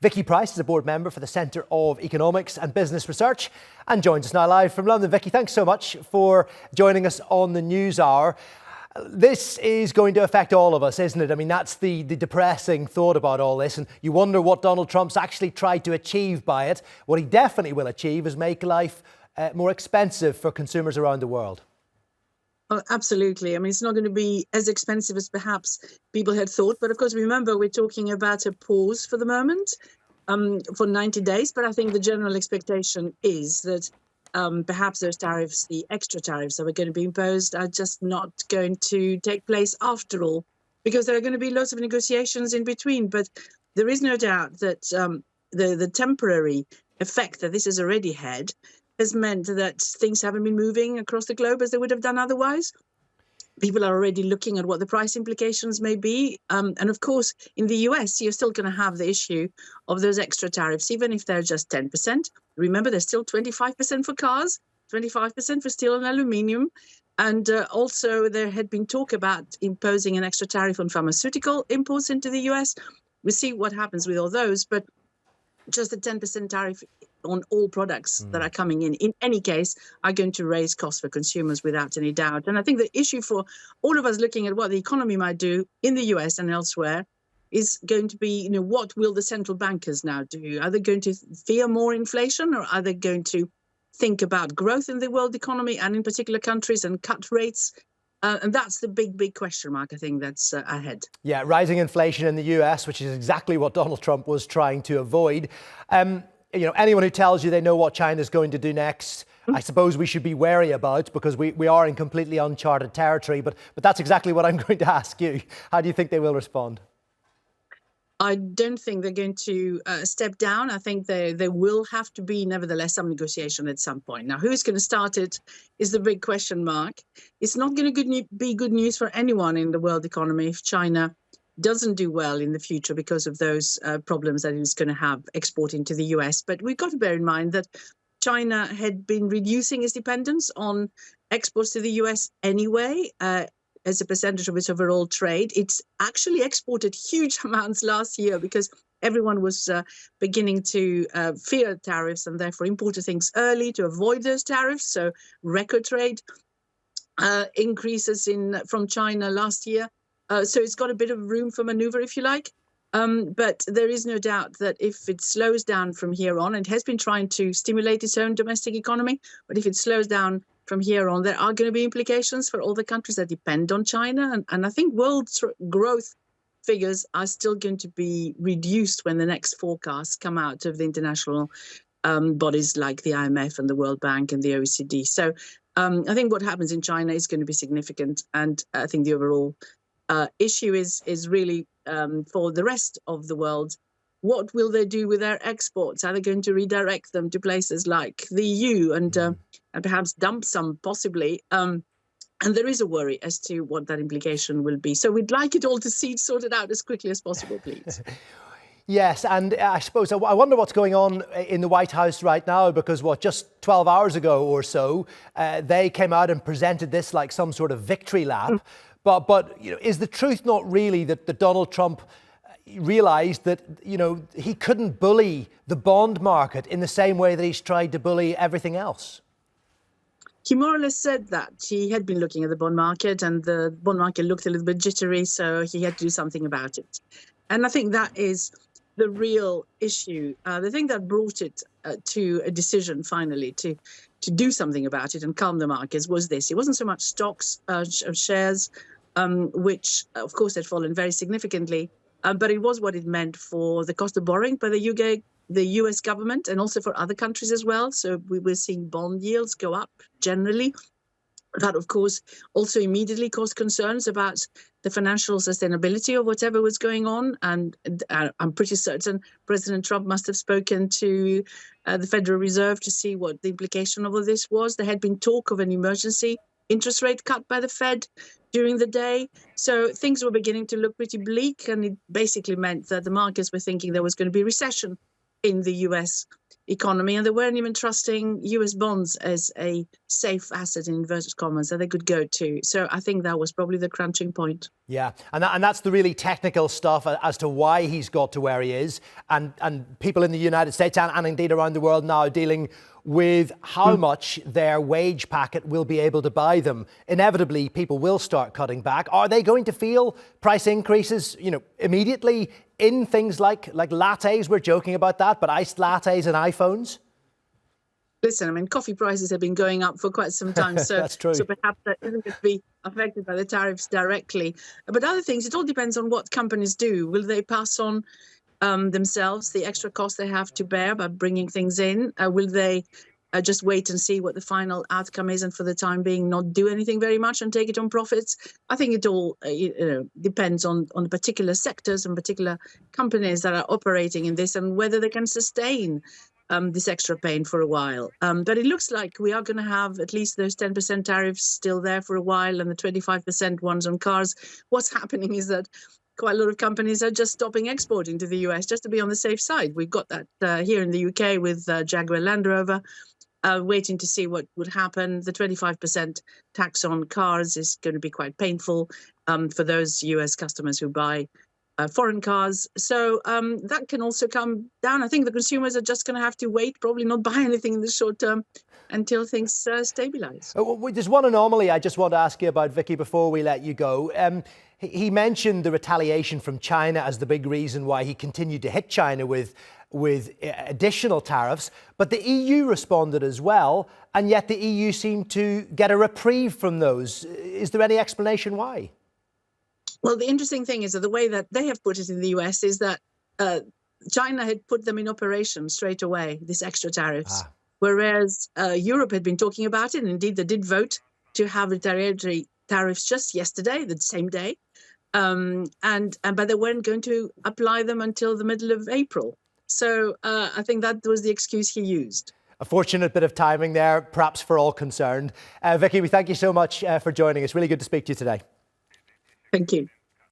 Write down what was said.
Vicky Pryce is a board member for the Centre of Economics and Business Research and joins us now live from London. Vicky, thanks so much for joining us on the News Hour. This is going to affect all of us, isn't it? I mean, that's the depressing thought about all this. And you wonder what Donald Trump's actually tried to achieve by it. What he definitely will achieve is make life more expensive for consumers around the world. Oh, absolutely. I mean, it's not going to be as expensive as perhaps people had thought. But of course, remember, we're talking about a pause for the moment for 90 days. But I think the general expectation is that perhaps those tariffs, the extra tariffs that were going to be imposed, are just not going to take place after all, because there are going to be lots of negotiations in between. But there is no doubt that the temporary effect that this has already had has meant that things haven't been moving across the globe as they would have done otherwise. People are already looking at what the price implications may be. And of course, in the US, you're still going to have the issue of those extra tariffs, even if they're just 10%. Remember, there's still 25% for cars, 25% for steel and aluminium. And also, there had been talk about imposing an extra tariff on pharmaceutical imports into the US. We'll see what happens with all those. But just a 10% tariff on all products that are coming in any case, are going to raise costs for consumers without any doubt. And I think the issue for all of us looking at what the economy might do in the US and elsewhere is going to be, what will the central bankers now do? Are they going to fear more inflation, or are they going to think about growth in the world economy and in particular countries and cut rates? And that's the big question mark, I think, that's ahead. Yeah, rising inflation in the US, which is exactly what Donald Trump was trying to avoid. Anyone who tells you they know what China's going to do next, I suppose we should be wary about, because we are in completely uncharted territory. But that's exactly what I'm going to ask you. How do you think they will respond? I don't think they're going to step down. I think there will have to be, nevertheless, some negotiation at some point. Now, who's going to start it is the big question mark. It's not going to be good news for anyone in the world economy if China doesn't do well in the future because of those problems that it's going to have exporting to the US. But we've got to bear in mind that China had been reducing its dependence on exports to the US anyway. As a percentage of its overall trade, it's actually exported huge amounts last year because everyone was beginning to fear tariffs and therefore imported things early to avoid those tariffs. So record trade increases from China last year. So it's got a bit of room for maneuver, if you like. But there is no doubt that if it slows down from here on, and it has been trying to stimulate its own domestic economy, but if it slows down from here on, there are going to be implications for all the countries that depend on China. And I think world growth figures are still going to be reduced when the next forecasts come out of the international bodies like the IMF and the World Bank and the OECD. So I think what happens in China is going to be significant. And I think the overall issue is really for the rest of the world. What will they do with their exports? Are they going to redirect them to places like the EU and perhaps dump some possibly? And there is a worry as to what that implication will be. So we'd like it all to see it sorted out as quickly as possible, please. Yes, and I suppose I wonder what's going on in the White House right now, because just 12 hours ago or so, they came out and presented this like some sort of victory lap. But is the truth not really that Donald Trump realized that, he couldn't bully the bond market in the same way that he's tried to bully everything else? He more or less said that. He had been looking at the bond market, and the bond market looked a little bit jittery, so he had to do something about it. And I think that is the real issue. The thing that brought it to a decision finally to do something about it and calm the markets was this. It wasn't so much stocks, shares, which, of course, had fallen very significantly. But it was what it meant for the cost of borrowing by the US government, and also for other countries as well. So we were seeing bond yields go up generally. That, of course, also immediately caused concerns about the financial sustainability of whatever was going on. And I'm pretty certain President Trump must have spoken to the Federal Reserve to see what the implication of all this was. There had been talk of an emergency interest rate cut by the Fed during the day. So things were beginning to look pretty bleak. And it basically meant that the markets were thinking there was going to be recession in the US economy. And they weren't even trusting US bonds as a safe asset, in inverted commas, that they could go to. So I think that was probably the crunching point. Yeah, and that's the really technical stuff as to why he's got to where he is. And people in the United States and indeed around the world now dealing with how much their wage packet will be able to buy them. Inevitably, people will start cutting back. Are they going to feel price increases, immediately in things like lattes? We're joking about that, but iced lattes and iPhones? Listen, I mean, coffee prices have been going up for quite some time, so That's true. So perhaps that isn't going to be affected by the tariffs directly. But other things, it all depends on what companies do. Will they pass on themselves the extra cost they have to bear by bringing things in? Will they just wait and see what the final outcome is, and for the time being, not do anything very much and take it on profits? I think it all depends on the particular sectors and particular companies that are operating in this, and whether they can sustain this extra pain for a while. But it looks like we are going to have at least those 10% tariffs still there for a while, and the 25% ones on cars. What's happening is that quite a lot of companies are just stopping exporting to the US just to be on the safe side. We've got that here in the UK with Jaguar Land Rover, waiting to see what would happen. The 25% tax on cars is going to be quite painful for those US customers who buy foreign cars. So that can also come down. I think the consumers are just going to have to wait, probably not buy anything in the short term until things stabilize. There's one anomaly I just want to ask you about, Vicky, before we let you go. He mentioned the retaliation from China as the big reason why he continued to hit China with additional tariffs, but the EU responded as well, and yet the EU seemed to get a reprieve from those. Is there any explanation why? Well, the interesting thing is that the way that they have put it in the US is that China had put them in operation straight away, these extra tariffs, whereas Europe had been talking about it, and indeed they did vote to have retaliatory tariffs just yesterday, the same day, but they weren't going to apply them until the middle of April. So I think that was the excuse he used. A fortunate bit of timing there, perhaps for all concerned. Vicky, we thank you so much for joining us. Really good to speak to you today. Thank you.